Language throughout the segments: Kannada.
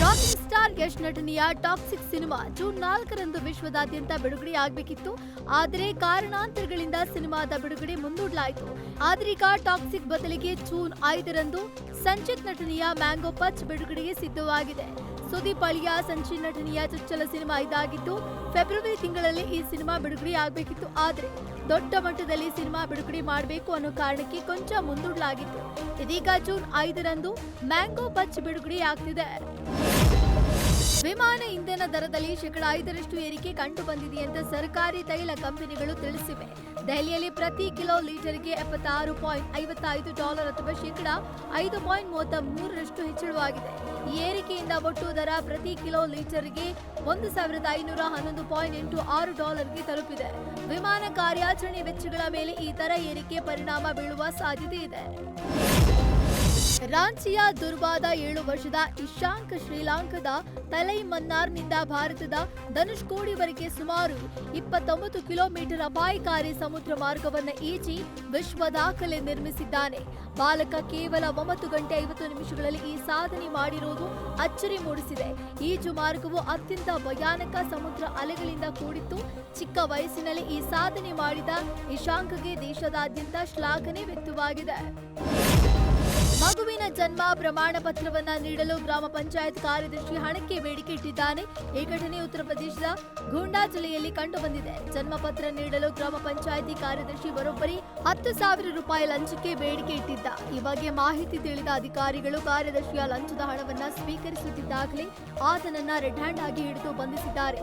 ರಾಕಿಂಗ್ ಸ್ಟಾರ್ ಯಶ್ ನಟನೆಯ ಟಾಕ್ಸಿಕ್ ಸಿನಿಮಾ ಜೂನ್ 4ರಂದು ವಿಶ್ವದಾದ್ಯಂತ ಬಿಡುಗಡೆಯಾಗಬೇಕಿತ್ತು. ಆದರೆ ಕಾರಣಾಂತರಗಳಿಂದ ಸಿನಿಮಾದ ಬಿಡುಗಡೆ ಮುಂದೂಡಲಾಯಿತು. ಆದ್ರೀಗ ಟಾಕ್ಸಿಕ್ ಬದಲಿಗೆ ಜೂನ್ 5ರಂದು ಸಂಚಿತ್ ನಟನೆಯ ಮ್ಯಾಂಗೋ ಪಚ್ ಬಿಡುಗಡೆಗೆ ಸಿದ್ಧವಾಗಿದೆ. ಸುದೀಪ್ ಅಳಿಯ ಸಂಚಿತ್ ನಟನೆಯ ಚೊಚ್ಚಲ ಸಿನಿಮಾ ಇದಾಗಿದ್ದು, ಫೆಬ್ರವರಿ ತಿಂಗಳಲ್ಲಿ ಈ ಸಿನಿಮಾ ಬಿಡುಗಡೆಯಾಗಬೇಕಿತ್ತು. ಆದರೆ ದೊಡ್ಡ ಮಟ್ಟದಲ್ಲಿ ಸಿನಿಮಾ ಬಿಡುಗಡೆ ಮಾಡಬೇಕು ಅನ್ನೋ ಕಾರಣಕ್ಕೆ ಕೊಂಚ ಮುಂದೂಡಲಾಗಿತ್ತು. ಇದೀಗ ಜೂನ್ 5ರಂದು ಮ್ಯಾಂಗೋ ಪಚ್ ಬಿಡುಗಡೆಯಾಗ್ತಿದೆ. ವಿಮಾನ ಇಂಧನ ದರದಲ್ಲಿ ಶೇಕಡ 5ರಷ್ಟು ಏರಿಕೆ ಕಂಡು ಬಂದಿದೆ ಅಂತ ಸರ್ಕಾರಿ ತೈಲ ಕಂಪನಿಗಳು ತಿಳಿಸಿವೆ. ದೆಹಲಿಯಲ್ಲಿ ಪ್ರತಿ ಕಿಲೋ ಲೀಟರ್ಗೆ $76.55 ಅಥವಾ ಶೇಕಡ 5.33ರಷ್ಟು ಹೆಚ್ಚಳವಾಗಿದೆ. ಈ ಏರಿಕೆಯಿಂದ ಒಟ್ಟು ದರ ಪ್ರತಿ ಕಿಲೋ ಲೀಟರ್ಗೆ $1,511.86ಗೆ ತಲುಪಿದೆ. ವಿಮಾನ ಕಾರ್ಯಾಚರಣೆ ವೆಚ್ಚಗಳ ಮೇಲೆ ಈ ದರ ಏರಿಕೆ ಪರಿಣಾಮ ಬೀಳುವ ಸಾಧ್ಯತೆ ಇದೆ. ರಾಂಚಿಯ ದುರ್ವಾದ 7 ವರ್ಷದ ಇಶಾಂಕ್ ಶ್ರೀಲಂಕಾದ ತಲೈಮನ್ನಾರ್ನಿಂದ ಭಾರತದ ಧನುಷ್ಕೋಡಿವರೆಗೆ ಸುಮಾರು 29 ಕಿಲೋಮೀಟರ್ ಅಪಾಯಕಾರಿ ಸಮುದ್ರ ಮಾರ್ಗವನ್ನು ಈಜಿ ವಿಶ್ವ ದಾಖಲೆ ನಿರ್ಮಿಸಿದ್ದಾನೆ. ಬಾಲಕ ಕೇವಲ 9 ಗಂಟೆ 50 ನಿಮಿಷಗಳಲ್ಲಿ ಈ ಸಾಧನೆ ಮಾಡಿರುವುದು ಅಚ್ಚರಿ ಮೂಡಿಸಿದೆ. ಈಜು ಮಾರ್ಗವು ಅತ್ಯಂತ ಭಯಾನಕ ಸಮುದ್ರ ಅಲೆಗಳಿಂದ ಕೂಡಿತ್ತು. ಚಿಕ್ಕ ವಯಸ್ಸಿನಲ್ಲಿ ಈ ಸಾಧನೆ ಮಾಡಿದ ಇಶಾಂಕ್ಗೆ ದೇಶದಾದ್ಯಂತ ಶ್ಲಾಘನೆ ವ್ಯಕ್ತವಾಗಿದೆ. ಮಗುವಿನ ಜನ್ಮ ಪ್ರಮಾಣ ಪತ್ರವನ್ನ ನೀಡಲು ಗ್ರಾಮ ಪಂಚಾಯತ್ ಕಾರ್ಯದರ್ಶಿ ಹಣಕ್ಕೆ ಬೇಡಿಕೆ ಇಟ್ಟಿದ್ದಾನೆ. ಈ ಘಟನೆ ಉತ್ತರ ಪ್ರದೇಶದ ಗೊಂಡಾ ಜಿಲ್ಲೆಯಲ್ಲಿ ಕಂಡುಬಂದಿದೆ. ಜನ್ಮ ಪತ್ರ ನೀಡಲು ಗ್ರಾಮ ಪಂಚಾಯಿತಿ ಕಾರ್ಯದರ್ಶಿ ಬರೋಬ್ಬರಿ ₹10,000 ಲಂಚಕ್ಕೆ ಬೇಡಿಕೆ ಇಟ್ಟಿದ್ದ. ಈ ಬಗ್ಗೆ ಮಾಹಿತಿ ತಿಳಿದ ಅಧಿಕಾರಿಗಳು ಕಾರ್ಯದರ್ಶಿಯ ಲಂಚದ ಹಣವನ್ನ ಸ್ವೀಕರಿಸುತ್ತಿದ್ದಾಗಲೇ ಆತನನ್ನ ರೆಡ್ ಹ್ಯಾಂಡ್ ಆಗಿ ಹಿಡಿದು ಬಂಧಿಸಿದ್ದಾರೆ.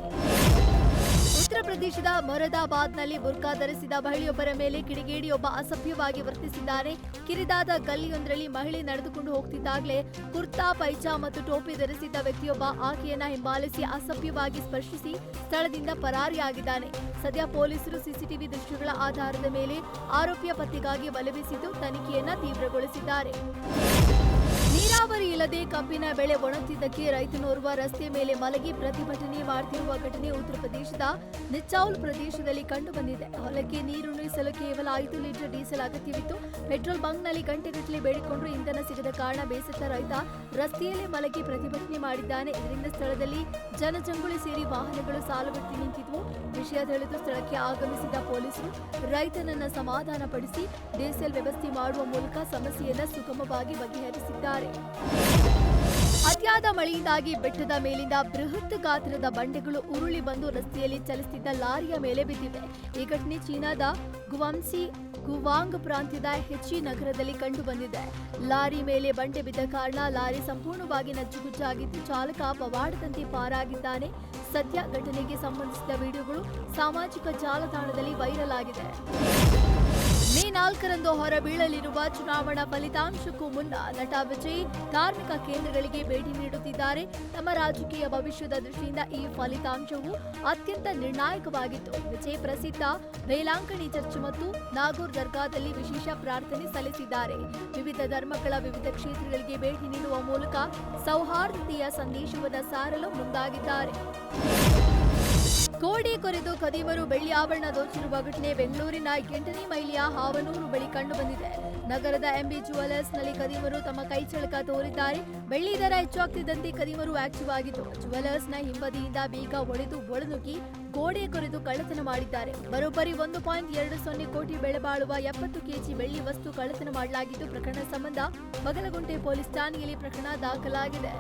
ಉತ್ತರ ಪ್ರದೇಶದ ಮೊರಾದಾಬಾದ್ನಲ್ಲಿ ಬುರ್ಕಾ ಧರಿಸಿದ ಮಹಿಳೆಯೊಬ್ಬರ ಮೇಲೆ ಕಿಡಿಗೇಡಿಯೊಬ್ಬ ಅಸಭ್ಯವಾಗಿ ವರ್ತಿಸಿದ್ದಾನೆ. ಕಿರಿದಾದ ಗಲ್ಲಿಯೊಂದರಲ್ಲಿ ಮಹಿಳೆ ನಡೆದುಕೊಂಡು ಹೋಗ್ತಿದ್ದಾಗಲೇ ಕುರ್ತಾ ಪೈಜಾ ಮತ್ತು ಟೋಪಿ ಧರಿಸಿದ್ದ ವ್ಯಕ್ತಿಯೊಬ್ಬ ಆಕೆಯನ್ನ ಹಿಂಬಾಲಿಸಿ ಅಸಭ್ಯವಾಗಿ ಸ್ಪರ್ಶಿಸಿ ಸ್ಥಳದಿಂದ ಪರಾರಿಯಾಗಿದ್ದಾನೆ. ಸದ್ಯ ಪೊಲೀಸರು ಸಿಸಿಟಿವಿ ದೃಶ್ಯಗಳ ಆಧಾರದ ಮೇಲೆ ಆರೋಪಿಯ ಪತ್ತೆಗಾಗಿ ಬಲೆ ಬೀಸಿದ್ದು ತನಿಖೆಯನ್ನ ತೀವ್ರಗೊಳಿಸಿದ್ದಾರೆ. ನೀರಾವರಿ ಇಲ್ಲದೆ ಕಬ್ಬಿನ ಬೆಳೆ ಒಣಗುತ್ತಿದ್ದಕ್ಕೆ ರೈತನೋರ್ವ ರಸ್ತೆ ಮೇಲೆ ಮಲಗಿ ಪ್ರತಿಭಟನೆ ಮಾಡುತ್ತಿರುವ ಘಟನೆ ಉತ್ತರ ಪ್ರದೇಶದ ನಿಚೌಲ್ ಪ್ರದೇಶದಲ್ಲಿ ಕಂಡುಬಂದಿದೆ. ಹೊಲಕ್ಕೆ ನೀರುಣಿಸಲು ಕೇವಲ 5 ಲೀಟರ್ ಡೀಸೆಲ್ ಅಗತ್ಯವಿತ್ತು. ಪೆಟ್ರೋಲ್ ಬಂಕ್ನಲ್ಲಿ ಗಂಟೆಗಟ್ಟಲೆ ಬೇಡಿಕೊಂಡ್ರೂ ಇಂಧನ ಸಿಗದ ಕಾರಣ ಬೇಸತ್ತ ರೈತ ರಸ್ತೆಯಲ್ಲೇ ಮಲಗಿ ಪ್ರತಿಭಟನೆ ಮಾಡಿದ್ದಾನೆ. ಇದರಿಂದ ಸ್ಥಳದಲ್ಲಿ ಜನಜಂಗುಳಿ ಸೇರಿ ವಾಹನಗಳು ಸಾಲುಗಟ್ಟಿ ನಿಂತಿದ್ವು. ವಿಷಯ ತಿಳಿದು ಸ್ಥಳಕ್ಕೆ ಆಗಮಿಸಿದ ಪೊಲೀಸರು ರೈತನನ್ನ ಸಮಾಧಾನಪಡಿಸಿ ಡೀಸೆಲ್ ವ್ಯವಸ್ಥೆ ಮಾಡುವ ಮೂಲಕ ಸಮಸ್ಯೆಯನ್ನ ಸುಗಮವಾಗಿ ಬಗೆಹರಿಸಿದ್ದಾರೆ. ಅತಿಯಾದ ಮಳೆಯಿಂದಾಗಿ ಬೆಟ್ಟದ ಮೇಲಿಂದ ಬೃಹತ್ ಗಾತ್ರದ ಬಂಡೆಗಳು ಉರುಳಿ ಬಂದು ರಸ್ತೆಯಲ್ಲಿ ಚಲಿಸುತ್ತಿದ್ದ ಲಾರಿಯ ಮೇಲೆ ಬಿದ್ದಿವೆ. ಈ ಘಟನೆ ಚೀನಾದ ಗುವಾಂಗ್ಸಿ ಗುವಾಂಗ್ ಪ್ರಾಂತ್ಯದ ಹೆಚಿ ನಗರದಲ್ಲಿ ಕಂಡುಬಂದಿದೆ. ಲಾರಿ ಮೇಲೆ ಬಂಡೆ ಬಿದ್ದ ಕಾರಣ ಲಾರಿ ಸಂಪೂರ್ಣವಾಗಿ ನಜ್ಜುಗುಜ್ಜಾಗಿದ್ದು ಚಾಲಕ ಪವಾಡದಂತೆ ಪಾರಾಗಿದ್ದಾನೆ. ಸದ್ಯ ಘಟನೆಗೆ ಸಂಬಂಧಿಸಿದ ವಿಡಿಯೋಗಳು ಸಾಮಾಜಿಕ ಜಾಲತಾಣದಲ್ಲಿ ವೈರಲ್ ಆಗಿದೆ. ಮೇ 4ರಂದು ಹೊರಬೀಳಲಿರುವ ಚುನಾವಣಾ ಫಲಿತಾಂಶಕ್ಕೂ ಮುನ್ನ ನಟ ವಿಜಯ್ ಧಾರ್ಮಿಕ ಕೇಂದ್ರಗಳಿಗೆ ಭೇಟಿ ನೀಡುತ್ತಿದ್ದಾರೆ. ತಮ್ಮ ರಾಜಕೀಯ ಭವಿಷ್ಯದ ದೃಷ್ಟಿಯಿಂದ ಈ ಫಲಿತಾಂಶವು ಅತ್ಯಂತ ನಿರ್ಣಾಯಕವಾಗಿತ್ತು. ವಿಜಯ್ ಪ್ರಸಿದ್ಧ ಬೇಲಾಂಕಣಿ ಚರ್ಚ್ ಮತ್ತು ನಾಗೂರ್ ದರ್ಗಾದಲ್ಲಿ ವಿಶೇಷ ಪ್ರಾರ್ಥನೆ ಸಲ್ಲಿಸಿದ್ದಾರೆ. ವಿವಿಧ ಧರ್ಮಗಳ ವಿವಿಧ ಕ್ಷೇತ್ರಗಳಿಗೆ ಭೇಟಿ ನೀಡುವ ಮೂಲಕ ಸೌಹಾರ್ದತೆಯ ಸಂದೇಶವನ್ನು ಸಾರಲು ಮುಂದಾಗಿದ್ದಾರೆ. ಗೋಡೆ ಕೊರೆದು ಖದೀಮರು ಬೆಳ್ಳಿ ಆಭರಣ ದೋಚಿರುವ ಘಟನೆ ಬೆಂಗಳೂರಿನ 8ನೇ ಮೈಲಿಯ ಹಾವನೂರು ಬಳಿ ಕಂಡುಬಂದಿದೆ. ನಗರದ ಎಂಬಿ ಜುವೆಲರ್ಸ್ನಲ್ಲಿ ಖದೀಮರು ತಮ್ಮ ಕೈಚಳಕ ತೋರಿದ್ದಾರೆ. ಬೆಳ್ಳಿ ದರ ಹೆಚ್ಚಾಗ್ತಿದ್ದಂತೆ ಖದೀಮರು ಆಕ್ಟಿವ್ ಆಗಿದ್ದು ಜುವೆಲರ್ಸ್ನ ಹಿಂಬದಿಯಿಂದ ಬೀಗ ಒಡೆದು ಒಳನುಗ್ಗಿ ಗೋಡೆ ಕೊರೆದು ಕಳ್ಳತನ ಮಾಡಿದ್ದಾರೆ. ಬರೋಬ್ಬರಿ 1.20 ಕೋಟಿ ಬೆಲೆ ಬಾಳುವ 70 ಕೆಜಿ ಬೆಳ್ಳಿ ವಸ್ತು ಕಳ್ಳತನ ಮಾಡಲಾಗಿದ್ದು ಪ್ರಕರಣ ಸಂಬಂಧ ಬಗಲಗುಂಟೆ ಪೊಲೀಸ್ ಠಾಣೆಯಲ್ಲಿ ಪ್ರಕರಣ ದಾಖಲಾಗಿದೆ.